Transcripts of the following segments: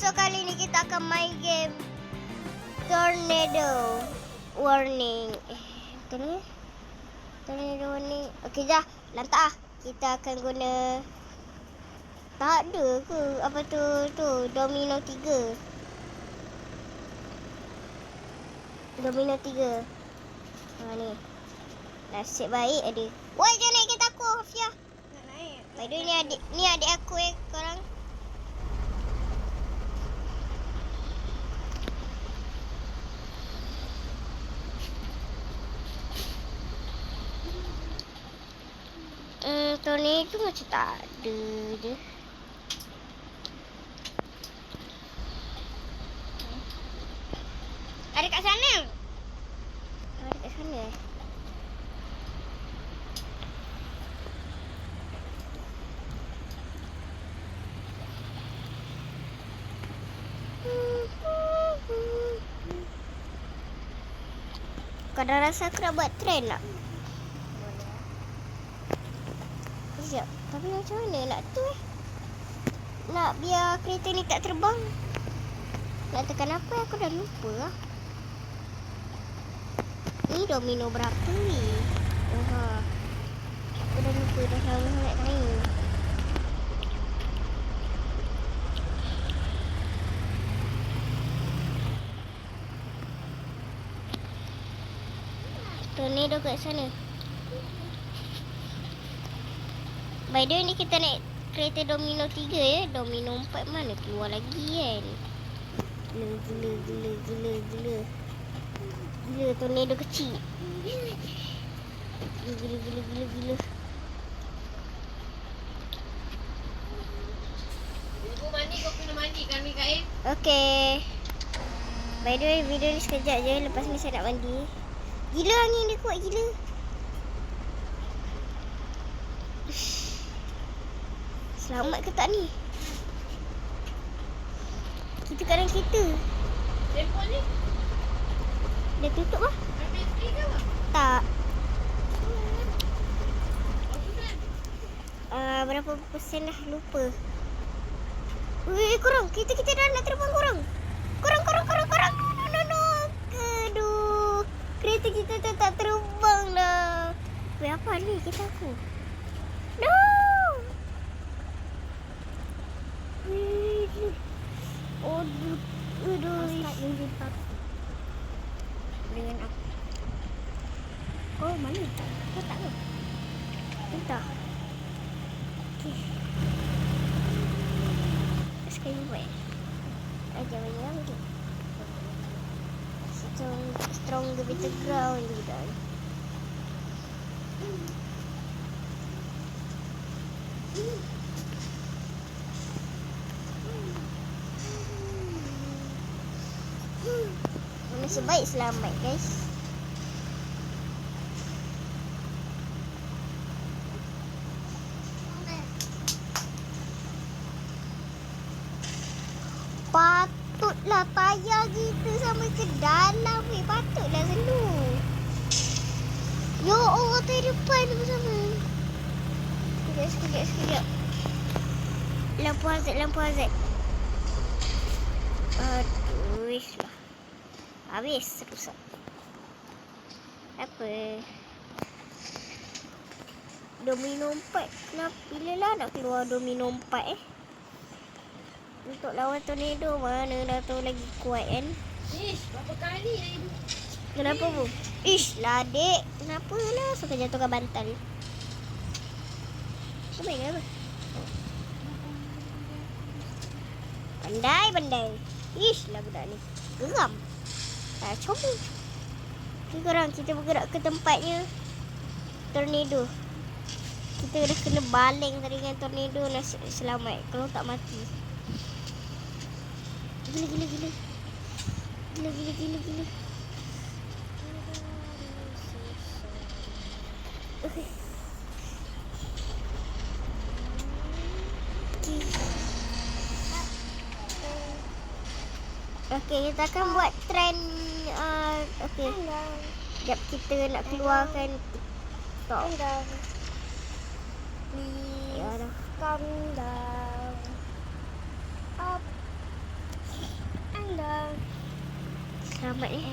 So kali ni kita akan main game Tornado Warning. Betul ni? Tornado Warning. Okey dah, lantak ah. Kita akan guna, tak ada ke apa tu domino 3. Domino 3. Ni. Nasib baik ada. Woi, jangan naik kereta aku, Hafia. Nak naik. By the way, ni adik aku korang. Tornado macam tak ada je. Ada kat sana. Ada kat sana. Kau dah rasa aku nak buat trend tak? Sekejap. Tapi macam mana nak tu Nak biar kereta ni tak terbang. Nak tekan apa aku dah lupa lah. Ni domino berapa ni? Aku dah lupa dah lama nak main. Tornado kat sana. By the way ni kita naik kereta domino 3 ya. Domino 4 mana keluar lagi kan. Gila tornado kecil. Gila. Ibu mandi, kau kena mandi kan Mikael? Okay. By the way video ni sekejap je. Lepas ni saya nak mandi. Gila angin dia kuat gila. Selamat ke tak ni? Kita kat dalam kereta. Telefon ni? Dah tutup lah. Ada speaker ke? Tak. Oh, Berapa persen dah lupa. Korang. Kita dah nak terbang korang. Korang. No. Aduh. Kereta kita tak terbang dah. Apa ni kereta aku? No. Aduh. Dengan aku. Oh, mana? Kau tak ke? Entah. Okay. Sekali buat. Jangan lagi. Stronger better ground juga. Nasib baik selamat guys. Patutlah tayar kita sampai ke dalam. Patutlah selalu. Ya Allah, tayar depan sama. Sekejap. Lampu hazard. Aduh, lah. Habis rusak. Apa? Domino 4. Kenapa? Bila lah nak keluar domino 4 Untuk lawan tornado mana dah tahu lagi kuat kan? Ish, berapa kali dah ibu? Kenapa bu? Ish lah dek. Kenapa lah suka jatuhkan bantal? Kau main apa? Pandai. Ish lah budak ni. Geram. Tak cuba. Korang kita bergerak ke tempatnya tornado. Kita dah kena baling tadi dengan tornado. Nasib selamat. Kalau tak mati. Gila. Okay, kita akan buat trend. Okay. Sekejap kita nak keluarkan TikTok. Please Ya dah. calm down. Up. Selamat ni.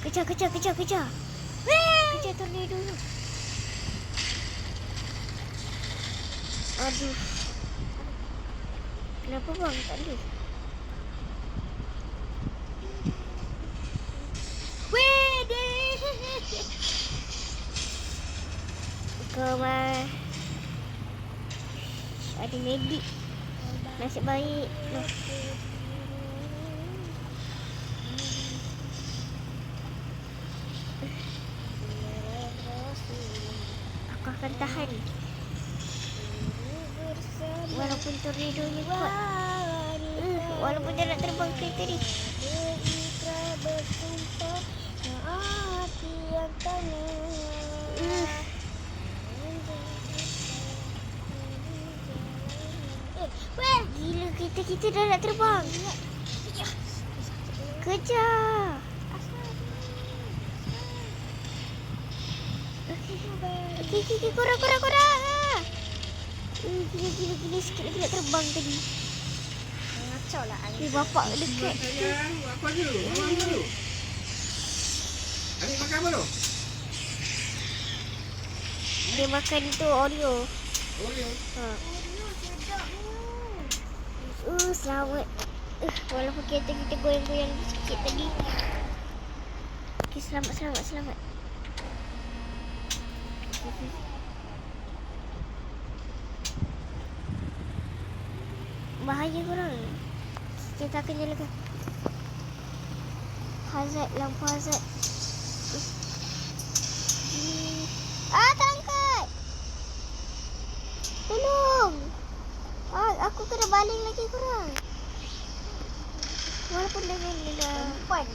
Kejar. Kejar tornado tu. Aduh. Kenapa bang? Tak ada. Ada medik. Nasib baik. Noh. Aku akan tahan. Walaupun tornadonya kuat. Walaupun dia nak terbang kereta ni. Gila, kereta kita dah nak terbang. Kejar. Okey, korang. Gila, sikit lagi nak terbang tadi. Ngacau lah. Bapak dekat. Sayang, apa dulu? Makan dulu. Adik makan apa tu? Dia makan tu Oreo. Oreo. Selamat. Walaupun kereta kita goyang-goyang sikit tadi. Okey, selamat. Bahaya korang. Kita akan nyalakan lampu hazard. Terangkat. Tolong. Aku kena baling lagi korang. Walaupun dengan dia dah mati.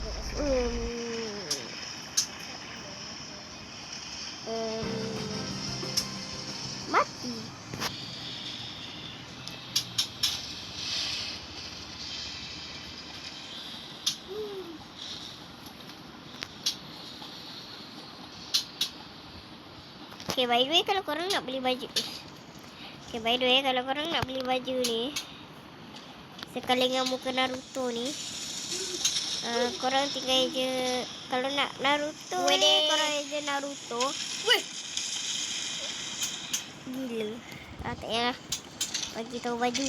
Okay, by the way kalau korang nak beli baju ni sekali dengan muka Naruto ni, korang tinggal je. Kalau nak Naruto ni, korang je Naruto. Gila. Tak payahlah bagi tahu baju.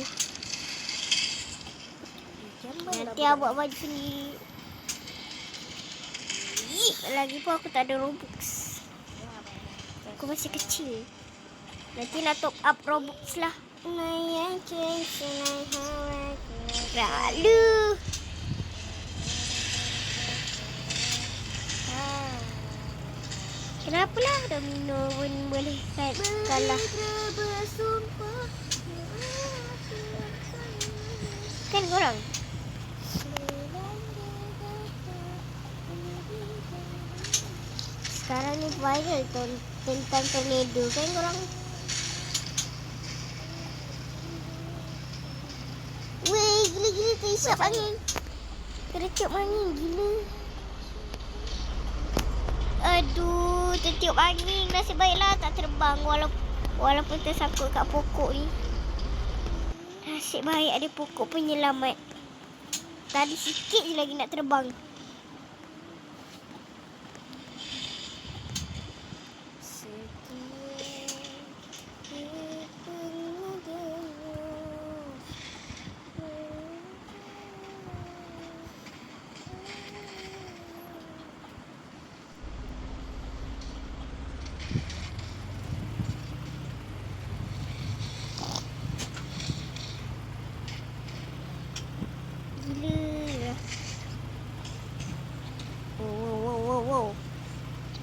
Nanti awak buat baju sendiri. Lagipun aku tak ada Robux. Aku masih kecil. Nanti nak top up Robux lah. Lalu. Kenapalah domino pun boleh kalah. Kan korang? Sekarang ni viral tentang tornado kan korang? Weh, gila terhisap angin. Tertiup angin, gila. Aduh, tertiup angin. Nasib baiklah tak terbang walaupun tersangkut kat pokok ni. Nasib baik ada pokok penyelamat. Tadi sikit je lagi nak terbang.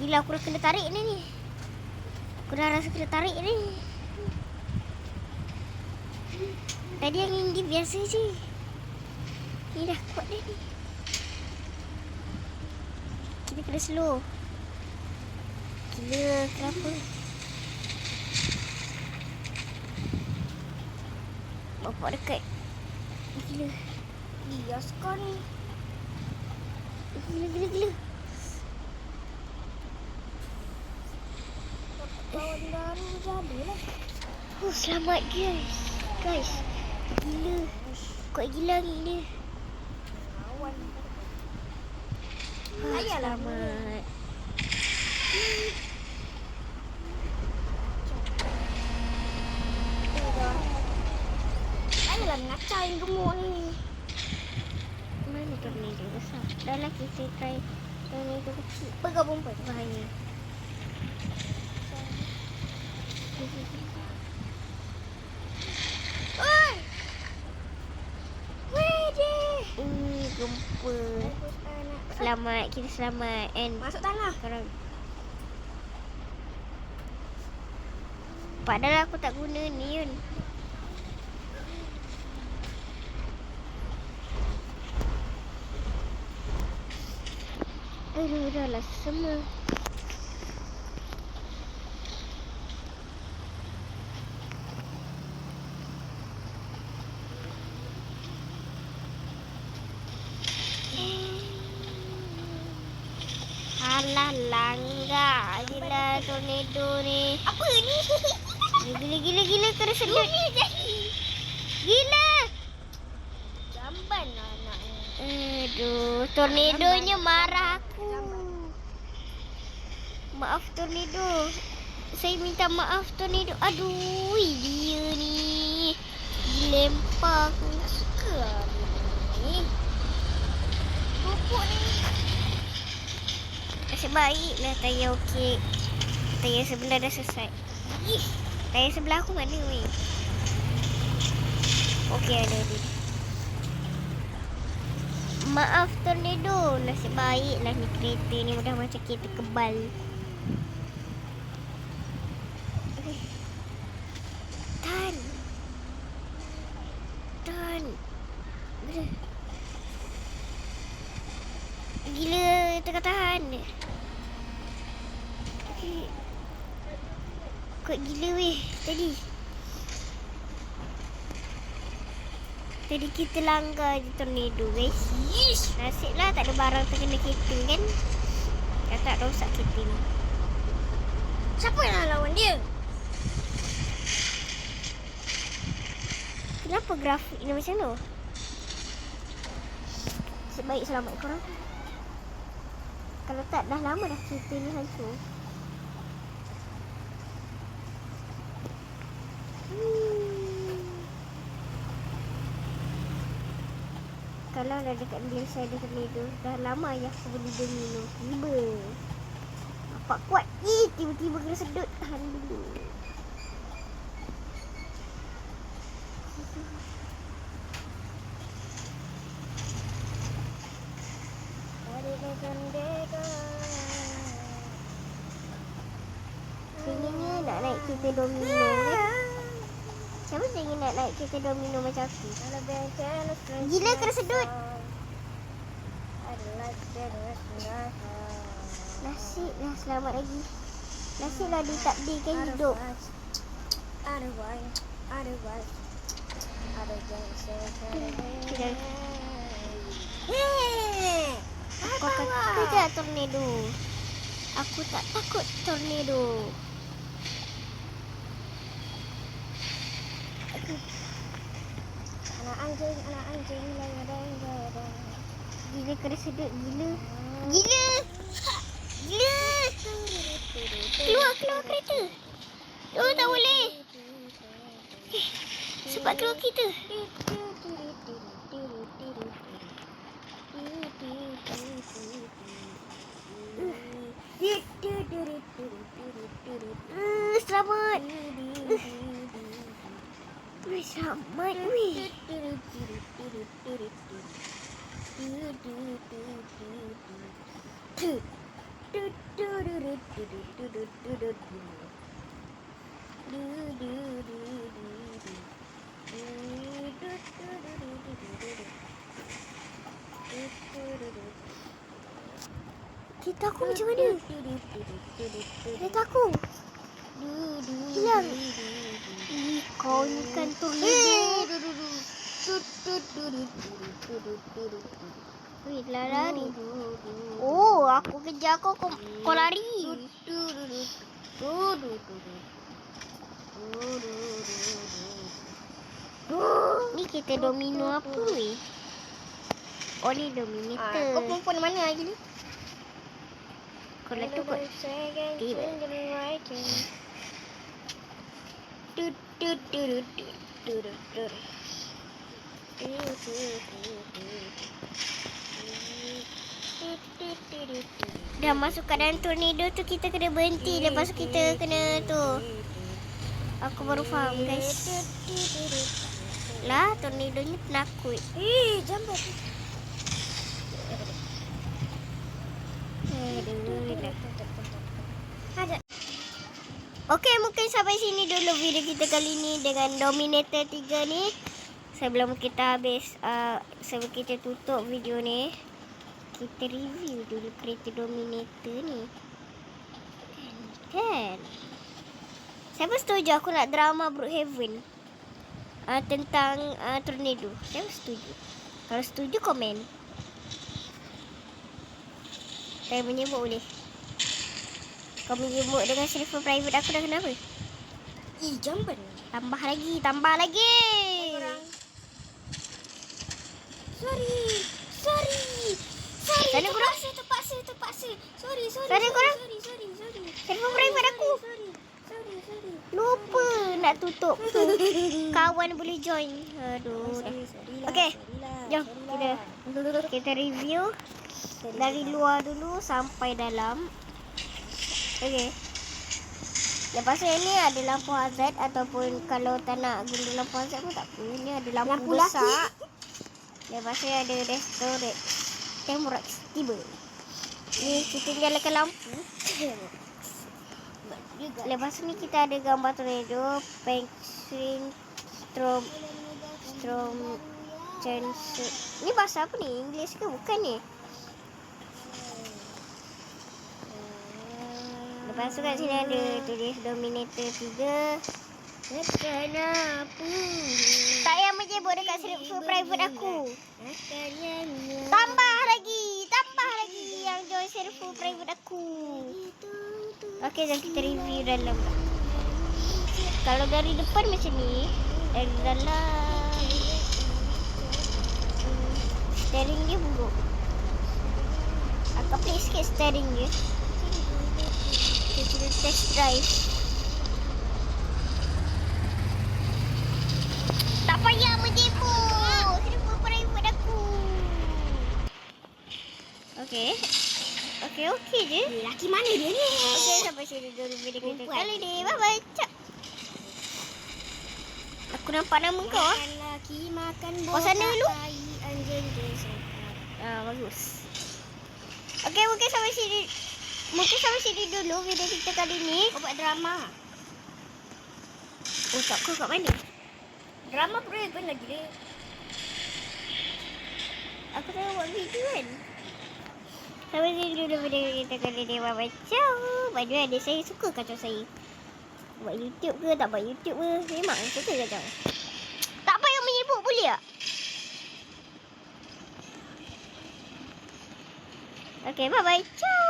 Gila, aku dah kena tarik ni. Aku dah rasa kena tarik ni. Tadi angin dia biasa je. Ni dah kuat dah ni. Kita kena slow. Gila, kenapa? Bapak dekat. Gila. Dia skor ni. Gila. Kawan baru jadilah. Selamat guys. Guys. Gila. Kuat gila gila. Selamat. Ayolah mengacau yang gemuk ni. Mana tornado besar? Dah lah kita try tornado kecil. Bergabung pun bahaya. Oi! Wede! Gempa. Selamat, kita selamat. And Masuk tanah. sekarang. Padahal aku tak guna ni Yun. Aduh, dah lah semua. Alah, langgar gila tornado ni. Apa ni? Gila kena sedut. Gila. Jamban lah anaknya. Aduh, tornadonya marah aku. Maaf tornado. Saya minta maaf tornado. Aduh, dia ni. Dilempar aku. Tak suka lah ni. Rupuk ni. Nasib baiklah tayar okey. Tayar sebelah dah selesai. Tayar sebelah aku mana weh? Okey ada. Maaf tornado. Nasib baiklah ni kereta ni dah macam kereta kebal. Tan. Gila tengah tahan. Kuat gila weh Tadi kita langgar je tornado guys. Nasiblah tak ada barang terkena kereta kan. Dah tak rosak kereta ni. Siapa yang nak lawan dia? Kenapa grafik ni macam tu? Sebaik selamat korang. Kalau tak dah lama dah kereta ni hancur. Kalau dah dekat Malaysia ada tornado, dah lama ayah aku beli domino. Tiba. Nampak kuat. Tiba-tiba kena sedut. Tahan dulu. Pengennya nak naik kereta domino kan? Siapa yang ingin nak naik kereta domino macam aku? Gila kena sedut. Nasiblah selamat lagi. Nasiblah ditakdirkan hidup. Aku akan kejar tornado. Aku tak takut tornado. Anak anjing ladang. Gila kena sedut gila. Keluar kereta. Oh tak boleh. Sebab keluar kereta. Selamat. Selamat weh. Kereta aku macam mana? Kereta aku hilang. Kau ni kan tornado. Weh, lari. Oh, aku kejar kau lari. Ni kita domino apa weh? Oh ni dominator. Kau perempuan mana lagi ni? Kalau tu kot. Tiba. Tut tut tut tut tut. Dah masuk keadaan tornado tu kita kena berhenti. Lepas tu kita kena tu. Aku baru faham guys. Lah tornadonya penakut. Jambat. Okey, mungkin sampai sini dulu video kita kali ni dengan Dominator 3 ni. Sebelum kita habis, sebelum kita tutup video ni, kita review dulu kereta Dominator ni. Kan? Siapa setuju aku nak drama Brookhaven? Tentang tornado. Siapa setuju? Kalau setuju, komen. Saya menyebut boleh. Kau menyebut dengan server private aku dah kenapa? Jambat. Tambah lagi, tambah lagi. Sorry. Sana korang. Terpaksa. Sorry. Sana korang. Sorry. Server private aku. Sorry. Lupa nak tutup tu. Kawan boleh join. Aduh. Okey. Jom kita review dari luar dulu sampai dalam. Okey. Lepas tu ni ada lampu hazard ataupun kalau tak nak guna lampu hazard pun tak apa. Ni ada lampu besar. Lepas tu ada restoran. Tembrak tiba. Ni kita nyalakan lampu. Lepas ni kita ada gambar tornado, penguin, strom, chance. Ni bahasa apa ni? English ke bukan ni? Lepas tu kat sini ada tulis Dominator 3. Kenapa? Tak payah menyebut dekat server private aku. Tambah lagi yang join server private aku. Okey, jom kita review dalam. Kalau dari depan macam ni, dari dalam steering dia buruk. Aku pelik sikit steering dia. Kita test drive. Tak payah menyebut server private aku. Okey je. Lelaki mana dia ni? Okey, sampai sini dulu video kita kali ni. Bye-bye. Cak. Aku nampak nama kau ah. Lelaki makan Kau sana dulu. Anjing Bagus. Okey, mungkin sampai sini dulu video kita kali ni. Kau buat drama. Otak kau kat mana? Drama Brookhaven lagi dia. Aku tengah buat video kan. Sampai sini dulu video kita kali ni. Bye-bye. Ciao. By the way, adik saya suka kacau saya. Buat YouTube ke tak buat YouTube ke. Memang suka kacau. Tak payah menyebut boleh tak? Okay, bye-bye. Ciao.